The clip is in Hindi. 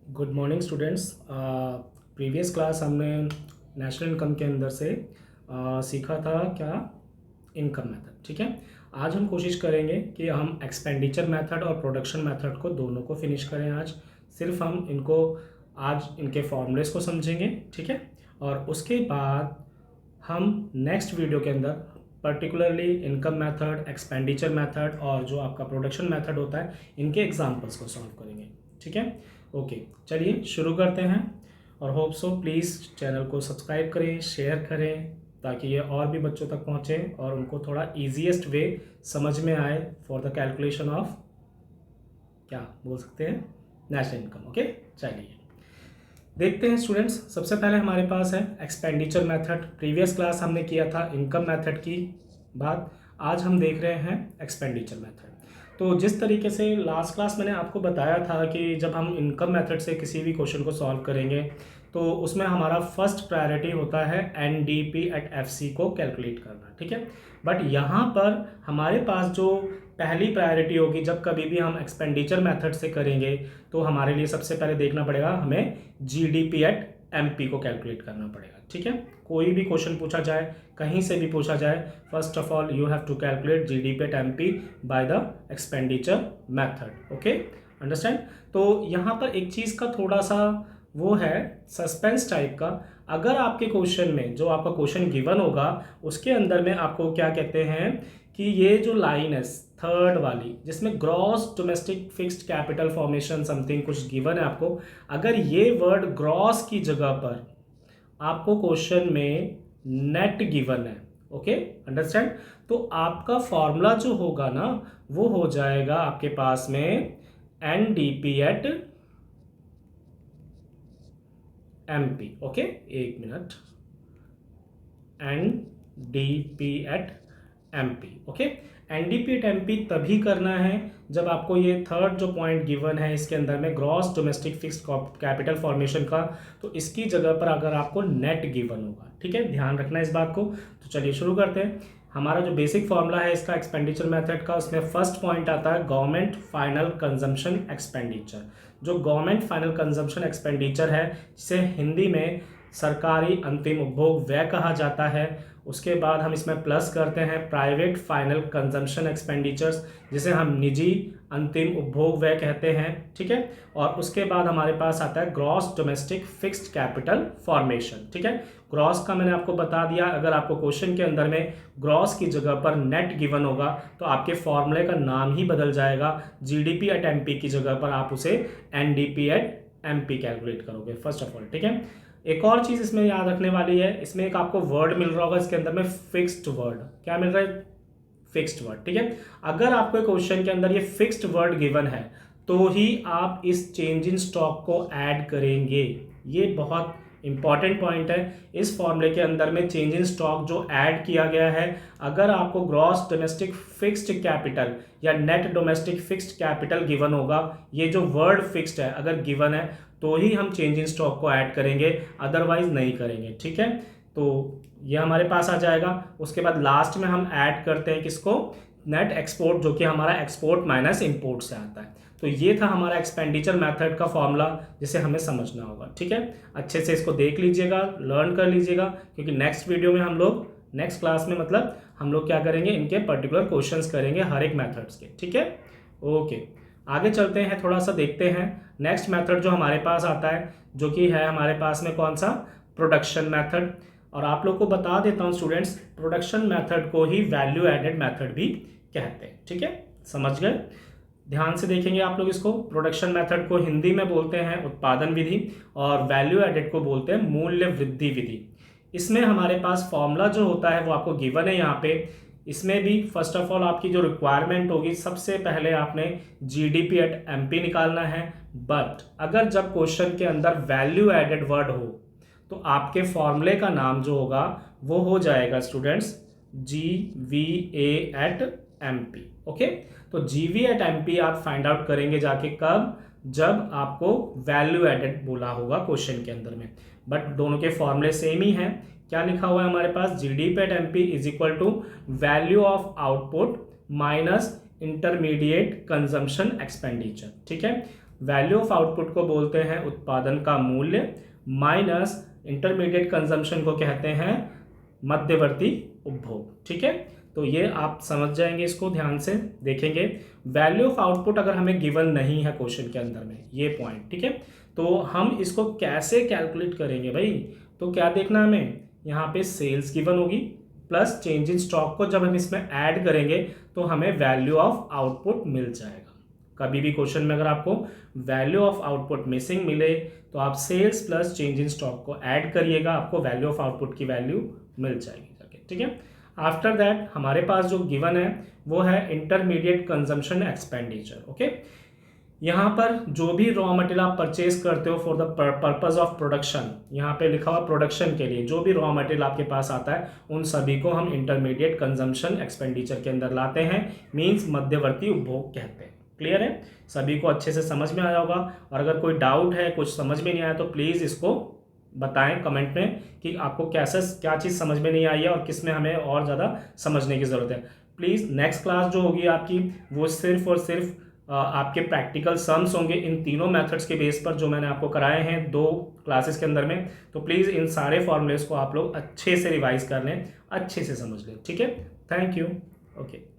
Good morning students. Previous class हमने नेशनल इनकम के अंदर से सीखा था क्या, इनकम मेथड। ठीक है, आज हम कोशिश करेंगे कि हम एक्सपेंडिचर मेथड और प्रोडक्शन मेथड को दोनों को फिनिश करें। आज सिर्फ हम इनको आज इनके फॉर्मूलेस को समझेंगे। ठीक है, और उसके बाद हम नेक्स्ट वीडियो के अंदर particularly income method, expenditure method और जो आपका प्रोडक्शन मेथड होता है, इनके एग्जांपल्स को सॉल्व करेंगे। ठीक है, ओके, चलिए शुरू करते हैं। और होप सो प्लीज़ चैनल को सब्सक्राइब करें, शेयर करें, ताकि ये और भी बच्चों तक पहुँचे और उनको थोड़ा ईजीएस्ट वे समझ में आए फॉर द कैलकुलेशन ऑफ, क्या बोल सकते हैं, नेशनल इनकम। ओके, चलिए देखते हैं स्टूडेंट्स। सबसे पहले हमारे पास है एक्सपेंडिचर मेथड। प्रीवियस क्लास हमने किया था इनकम मेथड की बात, आज हम देख रहे हैं एक्सपेंडिचर मेथड। तो जिस तरीके से लास्ट क्लास मैंने आपको बताया था कि जब हम इनकम मेथड से किसी भी क्वेश्चन को सॉल्व करेंगे तो उसमें हमारा फर्स्ट प्रायोरिटी होता है एनडीपी एट एफसी को कैलकुलेट करना। ठीक है, बट यहाँ पर हमारे पास जो पहली प्रायोरिटी होगी जब कभी भी हम एक्सपेंडिचर मेथड से करेंगे, तो हमारे लिए सबसे पहले देखना पड़ेगा, हमें जीडीपी एट एमपी को कैलकुलेट करना पड़ेगा। ठीक है, कोई भी क्वेश्चन पूछा जाए, कहीं से भी पूछा जाए, first of all you have to calculate GDP at MP by the expenditure method. Okay, understand. तो यहाँ पर एक चीज़ का थोड़ा सा वो है सस्पेंस टाइप का। अगर आपके क्वेश्चन में जो आपका क्वेश्चन गिवन होगा उसके अंदर में आपको क्या कहते हैं कि ये जो लाइन है थर्ड वाली, जिसमें gross domestic fixed capital formation something कुछ गिवन है आपको, अगर ये वर्ड ग्रॉस की जगह पर आपको क्वेश्चन में नेट गिवन है, ओके, अंडरस्टैंड, तो आपका फॉर्मूला जो होगा ना वो हो जाएगा आपके पास में एनडीपी एट एमपी। ओके, एक minute, NDP at MP. Okay, NDP at MP तभी करना है जब आपको ये थर्ड जो पॉइंट गिवन है इसके अंदर में gross domestic fixed capital formation का, तो इसकी जगह पर अगर आपको नेट गिवन होगा। ठीक है, ध्यान रखना इस बात को। तो चलिए शुरू करते हैं। हमारा जो बेसिक फॉर्मूला है इसका एक्सपेंडिचर मेथड का, उसमें फर्स्ट पॉइंट आता है गवर्नमेंट फाइनल कंजम्पशन एक्सपेंडिचर। जो गवर्नमेंट फाइनल कंजम्पशन एक्सपेंडिचर है, जिसे हिंदी में सरकारी अंतिम उपभोग व्यय कहा जाता है। उसके बाद हम इसमें प्लस करते हैं प्राइवेट फाइनल कंजम्पशन एक्सपेंडिचर्स, जिसे हम निजी अंतिम उपभोग व्यय कहते हैं। ठीक है, और उसके बाद हमारे पास आता है gross domestic fixed capital formation. ठीक है, ग्रॉस का मैंने आपको बता दिया, अगर आपको क्वेश्चन के अंदर में ग्रॉस की जगह पर नेट गिवन होगा तो आपके फॉर्मूले का नाम ही बदल जाएगा। जीडीपी एट एमपी की जगह पर आप उसे एनडीपी एट एमपी कैलकुलेट करोगे फर्स्ट ऑफ ऑल। ठीक है, एक और चीज इसमें याद रखने वाली है, इसमें एक आपको वर्ड मिल रहा होगा इसके अंदर में, फिक्स्ड वर्ड। क्या मिल रहा है? Fixed word. ठीक है, अगर आपको क्वेश्चन के अंदर ये फिक्स्ड वर्ड गिवन है तो ही आप इस चेंज इन स्टॉक को ऐड करेंगे। ये बहुत इंपॉर्टेंट पॉइंट है। इस फॉर्मूले के अंदर में चेंज इन स्टॉक जो ऐड किया गया है, अगर आपको ग्रॉस डोमेस्टिक फिक्स्ड कैपिटल या net domestic fixed capital given होगा, ये जो वर्ड फिक्स्ड है अगर गिवन है तो ही हम चेंज इन स्टॉक को ऐड करेंगे, अदरवाइज नहीं करेंगे। ठीक है, तो ये हमारे पास आ जाएगा। उसके बाद लास्ट में हम ऐड करते हैं किसको? नेट एक्सपोर्ट, जो कि हमारा एक्सपोर्ट माइनस इंपोर्ट से आता है। तो ये था हमारा एक्सपेंडिचर मेथड का फॉर्मूला, जिसे हमें समझना होगा। ठीक है, अच्छे से इसको देख लीजिएगा, लर्न कर लीजिएगा, क्योंकि नेक्स्ट वीडियो में हम लोग, नेक्स्ट क्लास में मतलब हम लोग क्या करेंगे, इनके पर्टिकुलर क्वेश्चंस करेंगे हर एक मेथड्स के। ठीक है, ओके, आगे चलते हैं, थोड़ा सा देखते हैं नेक्स्ट मेथड जो हमारे पास आता है, जो कि है हमारे पास में कौन सा? Production method. और आप लोग को बता देता हूं स्टूडेंट्स, प्रोडक्शन मेथड को ही वैल्यू एडेड मेथड भी कहते हैं। ठीक है, समझ गए? ध्यान से देखेंगे आप लोग इसको। प्रोडक्शन मेथड को हिंदी में बोलते हैं उत्पादन विधि, और वैल्यू एडेड को बोलते हैं मूल्य वृद्धि विधि। इसमें हमारे पास फॉर्मूला जो होता है वो आपको गिवन है यहाँ पे। इसमें भी फर्स्ट ऑफ ऑल आपकी जो रिक्वायरमेंट होगी, सबसे पहले आपने जीडीपी एट एमपी निकालना है। बट अगर जब क्वेश्चन के अंदर वैल्यू एडेड वर्ड हो तो आपके फॉर्मूले का नाम जो होगा वो हो जाएगा students G V A at M P. Okay, तो G V at M P आप फाइंड आउट करेंगे जाके, कब? जब आपको वैल्यू एडेड बोला होगा क्वेश्चन के अंदर में। बट दोनों के फॉर्मूले सेम ही हैं। क्या लिखा हुआ है हमारे पास? GDP at MP is equal to value of output minus intermediate consumption expenditure. ठीक है, वैल्यू ऑफ आउटपुट को बोलते हैं उत्पादन का मूल्य, माइनस इंटरमीडिएट कंजम्पशन को कहते हैं मध्यवर्ती उपभोग। ठीक है, तो ये आप समझ जाएंगे, इसको ध्यान से देखेंगे। वैल्यू ऑफ आउटपुट अगर हमें गिवन नहीं है क्वेश्चन के अंदर में, ये पॉइंट, ठीक है, तो हम इसको कैसे कैलकुलेट करेंगे भाई? तो क्या देखना हमें, यहाँ पे सेल्स गिवन होगी प्लस चेंज इन स्टॉक को जब हम इसमें ऐड करेंगे तो हमें वैल्यू ऑफ आउटपुट मिल जाएगा। कभी भी क्वेश्चन में अगर आपको वैल्यू ऑफ आउटपुट मिसिंग मिले तो आप sales plus change in stock को ऐड करिएगा, आपको वैल्यू ऑफ आउटपुट की वैल्यू मिल जाएगी जाके। ठीक है, आफ्टर दैट हमारे पास जो गिवन है वो है इंटरमीडिएट कंजम्पशन एक्सपेंडिचर। ओके, यहाँ पर जो भी रॉ मटेरियल आप परचेज करते हो for the purpose of production, यहाँ पे लिखा हुआ प्रोडक्शन के लिए जो भी रॉ मटेरियल आपके पास आता है उन सभी को हम इंटरमीडिएट कंजम्पशन एक्सपेंडिचर के अंदर लाते हैं, मींस मध्यवर्ती उपभोग कहते हैं। क्लियर है, सभी को अच्छे से समझ में आया होगा। और अगर कोई डाउट है, कुछ समझ में नहीं आया तो प्लीज़ इसको बताएं कमेंट में कि आपको कैसे क्या चीज़ समझ में नहीं आई है और किस में हमें और ज़्यादा समझने की ज़रूरत है। प्लीज़ नेक्स्ट क्लास जो होगी आपकी वो सिर्फ और सिर्फ आपके प्रैक्टिकल सम्स होंगे इन तीनों मेथड्स के बेस पर जो मैंने आपको कराए हैं 2 क्लासेस के अंदर में। तो प्लीज़ इन सारे फॉर्मूलेस को आप लोग अच्छे से रिवाइज कर लें, अच्छे से समझ लें। ठीक है, थैंक यू। ओके।